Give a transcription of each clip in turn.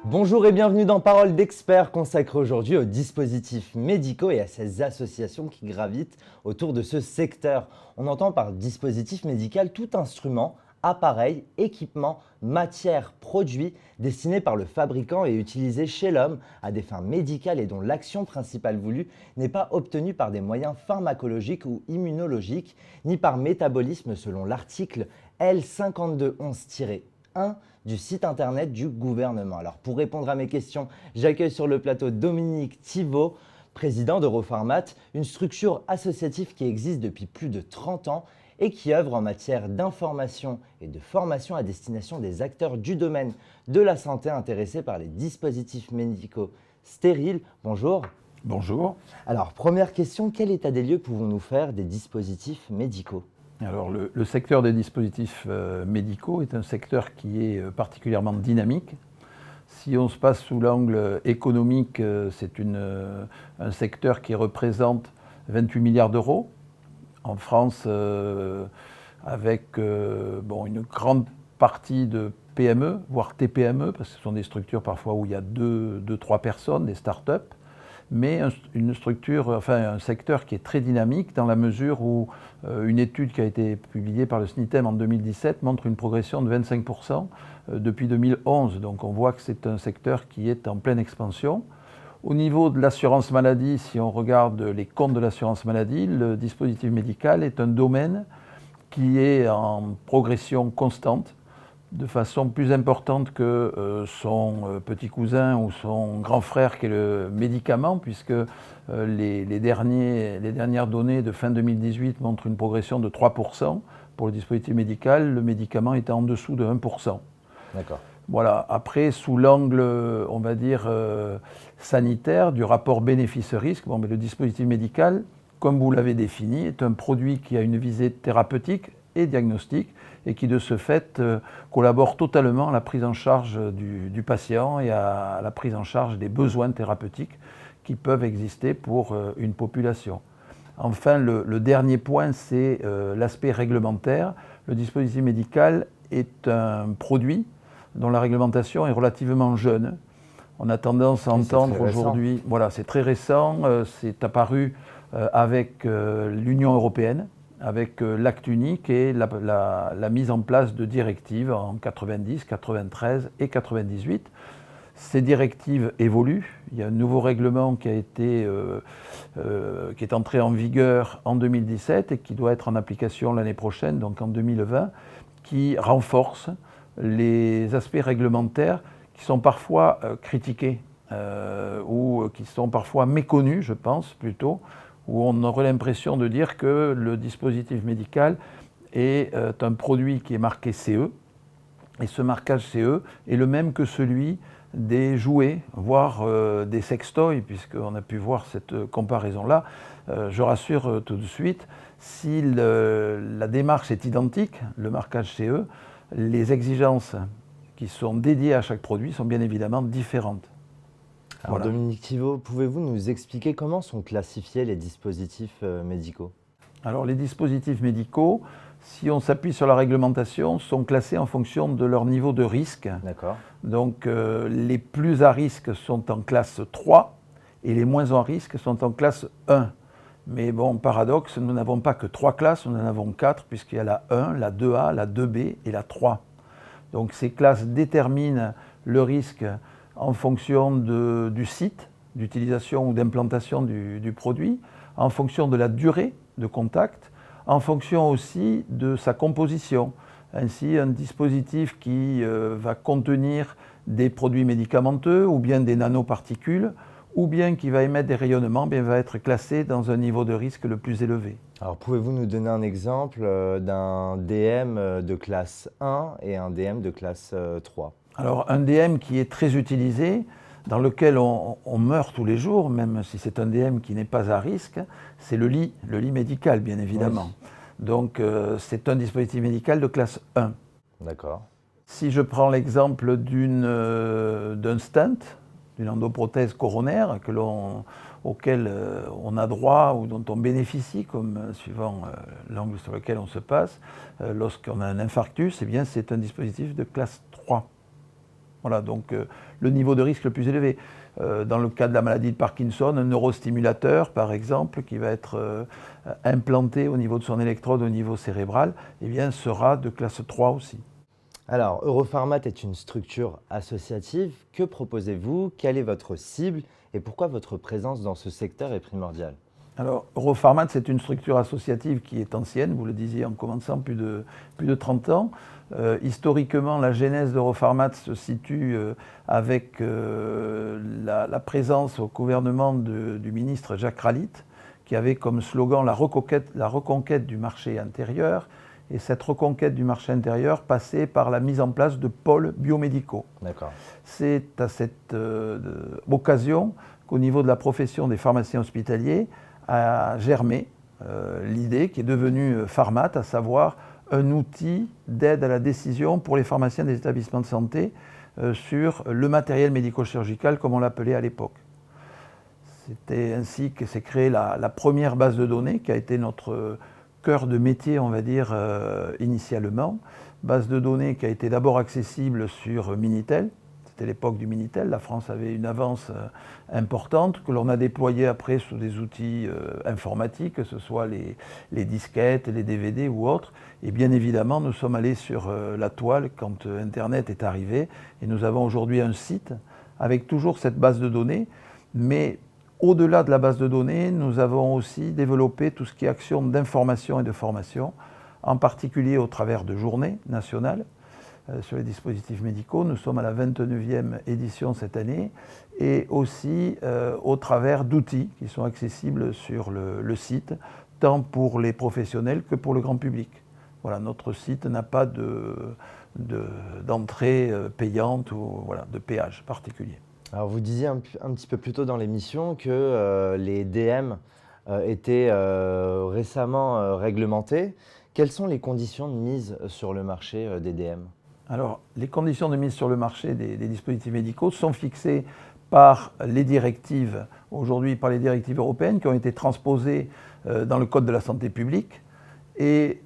Bonjour et bienvenue dans Parole d'experts consacrée aujourd'hui aux dispositifs médicaux et à ces associations qui gravitent autour de ce secteur. On entend par dispositif médical tout instrument, appareil, équipement, matière, produit destiné par le fabricant et utilisé chez l'homme à des fins médicales et dont l'action principale voulue n'est pas obtenue par des moyens pharmacologiques ou immunologiques, ni par métabolisme selon l'article L5211-1 du site internet du gouvernement. Alors pour répondre à mes questions, j'accueille sur le plateau Dominique Thivault, président d'Europharmat, une structure associative qui existe depuis plus de 30 ans et qui œuvre en matière d'information et de formation à destination des acteurs du domaine de la santé intéressés par les dispositifs médicaux stériles. Bonjour. Bonjour. Alors première question, quel état des lieux pouvons-nous faire des dispositifs médicaux ? Alors le secteur des dispositifs médicaux est un secteur qui est particulièrement dynamique. Si on se passe sous l'angle économique, c'est un secteur qui représente 28 milliards d'euros. En France, avec une grande partie de PME, voire TPME, parce que ce sont des structures parfois où il y a 2-3 personnes, des start-up. Mais un secteur qui est très dynamique dans la mesure où une étude qui a été publiée par le SNITEM en 2017 montre une progression de 25% depuis 2011. Donc on voit que c'est un secteur qui est en pleine expansion. Au niveau de l'assurance maladie, si on regarde les comptes de l'assurance maladie, le dispositif médical est un domaine qui est en progression constante, de façon plus importante que son petit cousin ou son grand frère qui est le médicament, puisque les dernières données de fin 2018 montrent une progression de 3% pour le dispositif médical, le médicament est en dessous de 1%. D'accord. Voilà. Après, sous l'angle, on va dire, sanitaire, du rapport bénéfice-risque, le dispositif médical, comme vous l'avez défini, est un produit qui a une visée thérapeutique et diagnostique et qui, de ce fait, collabore totalement à la prise en charge du patient et à la prise en charge des besoins thérapeutiques qui peuvent exister pour une population. Enfin, le dernier point, c'est l'aspect réglementaire. Le dispositif médical est un produit dont la réglementation est relativement jeune. On a tendance à entendre aujourd'hui, voilà, c'est très récent, c'est apparu avec l'Union européenne, avec l'acte unique et la mise en place de directives en 90, 93 et 98. Ces directives évoluent. Il y a un nouveau règlement qui est entré en vigueur en 2017 et qui doit être en application l'année prochaine, donc en 2020, qui renforce les aspects réglementaires qui sont parfois critiqués ou qui sont parfois méconnus, je pense, plutôt, où on aurait l'impression de dire que le dispositif médical est un produit qui est marqué CE, et ce marquage CE est le même que celui des jouets, voire des sextoys, puisqu'on a pu voir cette comparaison-là. Je rassure tout de suite, si la démarche est identique, le marquage CE, les exigences qui sont dédiées à chaque produit sont bien évidemment différentes. Alors voilà. Dominique Thivault, pouvez-vous nous expliquer comment sont classifiés les dispositifs médicaux ? Alors les dispositifs médicaux, si on s'appuie sur la réglementation, sont classés en fonction de leur niveau de risque. D'accord. Donc les plus à risque sont en classe 3 et les moins à risque sont en classe 1. Mais bon, paradoxe, nous n'avons pas que 3 classes, nous en avons 4 puisqu'il y a la 1, la 2A, la 2B et la 3. Donc ces classes déterminent le risque en fonction du site d'utilisation ou d'implantation du produit, en fonction de la durée de contact, en fonction aussi de sa composition. Ainsi, un dispositif qui va contenir des produits médicamenteux ou bien des nanoparticules, ou bien qui va émettre des rayonnements, va être classé dans un niveau de risque le plus élevé. Alors pouvez-vous nous donner un exemple d'un DM de classe 1 et un DM de classe 3 ? Alors un DM qui est très utilisé, dans lequel on meurt tous les jours, même si c'est un DM qui n'est pas à risque, c'est le lit médical bien évidemment. Oui. Donc c'est un dispositif médical de classe 1. D'accord. Si je prends l'exemple d'un stent, d'une endoprothèse coronaire auquel on a droit ou dont on bénéficie, comme suivant l'angle sur lequel on se passe, lorsqu'on a un infarctus, eh bien c'est un dispositif de classe 3. Voilà, donc le niveau de risque le plus élevé. Dans le cas de la maladie de Parkinson, un neurostimulateur, par exemple, qui va être implanté au niveau de son électrode, au niveau cérébral, eh bien, sera de classe 3 aussi. Alors, Europharmat est une structure associative. Que proposez-vous? Quelle est votre cible? Et pourquoi votre présence dans ce secteur est primordiale? Alors, Europharmat, c'est une structure associative qui est ancienne, vous le disiez en commençant, plus de 30 ans. Historiquement, la genèse d'Europharmat se situe avec la présence au gouvernement du ministre Jacques Ralite, qui avait comme slogan la reconquête du marché intérieur. Et cette reconquête du marché intérieur passait par la mise en place de pôles biomédicaux. D'accord. C'est à cette occasion qu'au niveau de la profession des pharmaciens hospitaliers a germé l'idée qui est devenue Pharmat, à savoir un outil d'aide à la décision pour les pharmaciens des établissements de santé sur le matériel médico-chirurgical, comme on l'appelait à l'époque. C'était ainsi que s'est créée la première base de données qui a été notre cœur de métier, on va dire, initialement. Base de données qui a été d'abord accessible sur Minitel. C'était l'époque du Minitel. La France avait une avance importante que l'on a déployée après sous des outils informatiques, que ce soit les disquettes, les DVD ou autres. Et bien évidemment, nous sommes allés sur la toile quand Internet est arrivé. Et nous avons aujourd'hui un site avec toujours cette base de données, mais au-delà de la base de données, nous avons aussi développé tout ce qui est action d'information et de formation, en particulier au travers de journées nationales sur les dispositifs médicaux. Nous sommes à la 29e édition cette année, et aussi au travers d'outils qui sont accessibles sur le site, tant pour les professionnels que pour le grand public. Voilà, notre site n'a pas d'entrée payante ou voilà, de péage particulier. Alors, vous disiez un petit peu plus tôt dans l'émission que les DM étaient récemment réglementés. Quelles sont les conditions de mise sur le marché des DM? Alors, les conditions de mise sur le marché des dispositifs médicaux sont fixées par les directives, aujourd'hui par les directives européennes qui ont été transposées dans le Code de la santé publique. Et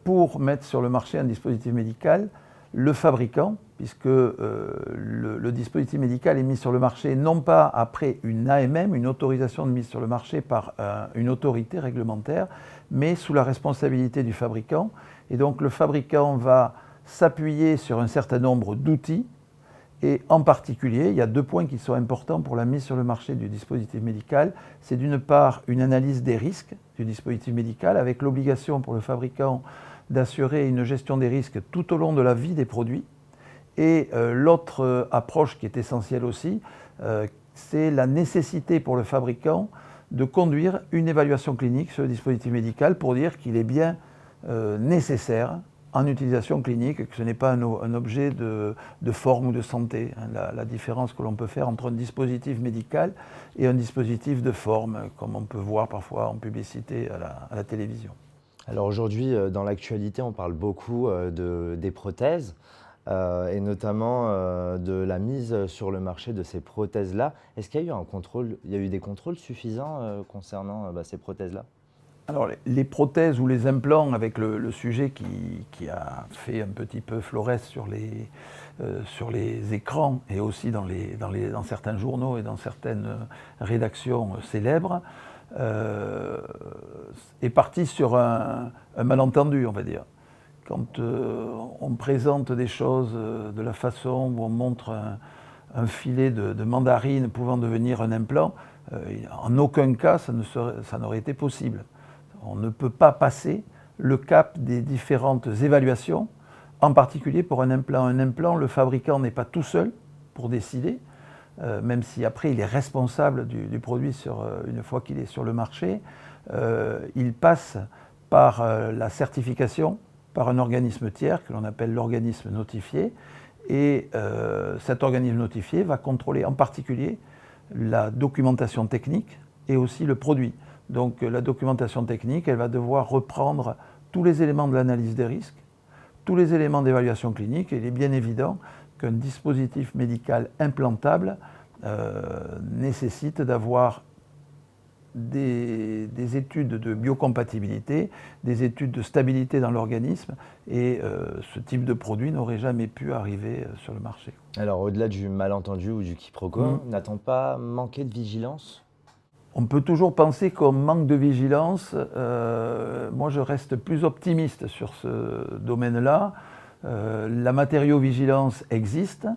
pour mettre sur le marché un dispositif médical, le fabricant, puisque le dispositif médical est mis sur le marché non pas après une AMM, une autorisation de mise sur le marché par une autorité réglementaire, mais sous la responsabilité du fabricant. Et donc le fabricant va s'appuyer sur un certain nombre d'outils, et en particulier, il y a 2 points qui sont importants pour la mise sur le marché du dispositif médical. C'est d'une part une analyse des risques du dispositif médical, avec l'obligation pour le fabricant d'assurer une gestion des risques tout au long de la vie des produits. Et l'autre approche qui est essentielle aussi, c'est la nécessité pour le fabricant de conduire une évaluation clinique sur le dispositif médical pour dire qu'il est bien nécessaire en utilisation clinique, que ce n'est pas un objet de forme ou de santé. La différence que l'on peut faire entre un dispositif médical et un dispositif de forme, comme on peut voir parfois en publicité à la télévision. Alors aujourd'hui, dans l'actualité, on parle beaucoup des prothèses et notamment de la mise sur le marché de ces prothèses-là. Est-ce qu'il y a eu des contrôles suffisants concernant ces prothèses-là? Alors les prothèses ou les implants, avec le sujet qui a fait un petit peu florès sur les écrans et aussi dans certains journaux et dans certaines rédactions célèbres, est parti sur un malentendu, on va dire. Quand on présente des choses de la façon où on montre un filet de mandarine pouvant devenir un implant, en aucun cas ça n'aurait été possible. On ne peut pas passer le cap des différentes évaluations, en particulier pour un implant. Un implant, le fabricant n'est pas tout seul pour décider, même si après il est responsable du produit une fois qu'il est sur le marché. Il passe par la certification par un organisme tiers que l'on appelle l'organisme notifié. Et cet organisme notifié va contrôler en particulier la documentation technique et aussi le produit. Donc la documentation technique, elle va devoir reprendre tous les éléments de l'analyse des risques, tous les éléments d'évaluation clinique, et il est bien évident qu'un dispositif médical implantable nécessite d'avoir des études de biocompatibilité, des études de stabilité dans l'organisme, et ce type de produit n'aurait jamais pu arriver sur le marché. Alors, au-delà du malentendu ou du quiproquo, n'a-t-on pas manqué de vigilance? On peut toujours penser qu'on manque de vigilance. Moi, je reste plus optimiste sur ce domaine-là. La matériovigilance existe.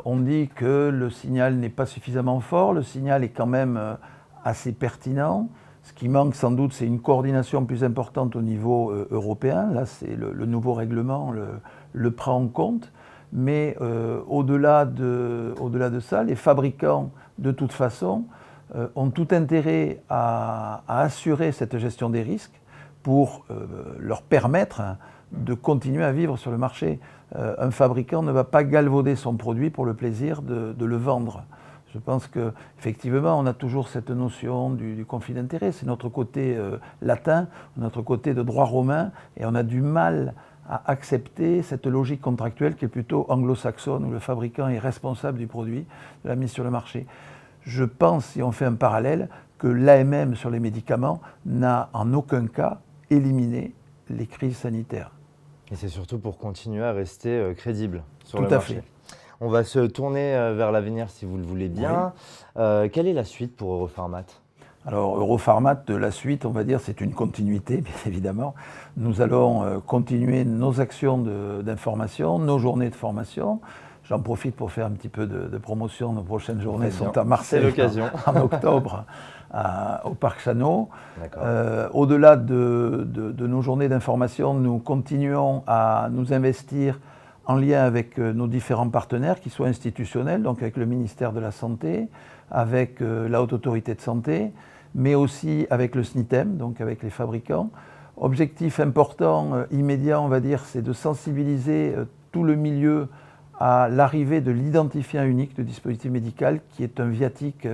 On dit que le signal n'est pas suffisamment fort. Le signal est quand même assez pertinent. Ce qui manque sans doute, c'est une coordination plus importante au niveau européen. Là, c'est le nouveau règlement le prend en compte. Mais au-delà de ça, les fabricants, de toute façon, ont tout intérêt à assurer cette gestion des risques pour leur permettre de continuer à vivre sur le marché. Un fabricant ne va pas galvauder son produit pour le plaisir de le vendre. Je pense qu'effectivement, on a toujours cette notion du conflit d'intérêts. C'est notre côté latin, notre côté de droit romain, et on a du mal à accepter cette logique contractuelle qui est plutôt anglo-saxonne, où le fabricant est responsable du produit, de la mise sur le marché. Je pense, si on fait un parallèle, que l'AMM sur les médicaments n'a en aucun cas éliminé les crises sanitaires. Et c'est surtout pour continuer à rester crédible sur le Tout à marché. fait. On va se tourner vers l'avenir si vous le voulez bien. Quelle est la suite pour Europharmat? Alors Europharmat, la suite, on va dire, c'est une continuité, bien évidemment. Nous allons continuer nos actions d'information, nos journées de formation. J'en profite pour faire un petit peu de promotion. Nos prochaines journées sont à Marseille, c'est l'occasion. en octobre, au Parc Chano. D'accord. Au-delà de nos journées d'information, nous continuons à nous investir en lien avec nos différents partenaires, qu'ils soient institutionnels, donc avec le ministère de la Santé, avec la Haute Autorité de Santé, mais aussi avec le SNITEM, donc avec les fabricants. Objectif important, immédiat, on va dire, c'est de sensibiliser tout le milieu à l'arrivée de l'identifiant unique de dispositif médical, qui est un viatique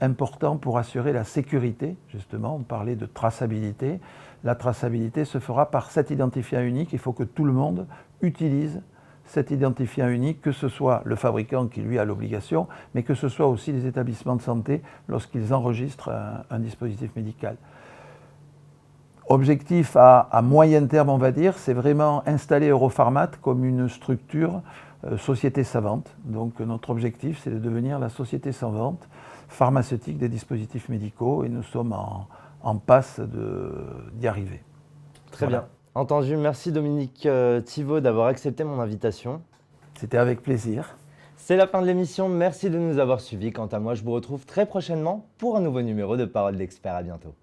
important pour assurer la sécurité. Justement, on parlait de traçabilité. La traçabilité se fera par cet identifiant unique. Il faut que tout le monde utilise cet identifiant unique, que ce soit le fabricant qui lui a l'obligation, mais que ce soit aussi les établissements de santé lorsqu'ils enregistrent un dispositif médical. Objectif à moyen terme, on va dire, c'est vraiment installer Europharmat comme une structure société savante. Donc notre objectif, c'est de devenir la société savante pharmaceutique des dispositifs médicaux, et nous sommes en passe d'y arriver. Très bien. Entendu. Merci Dominique Thivaud d'avoir accepté mon invitation. C'était avec plaisir. C'est la fin de l'émission. Merci de nous avoir suivis. Quant à moi, je vous retrouve très prochainement pour un nouveau numéro de Parole d'Expert. À bientôt.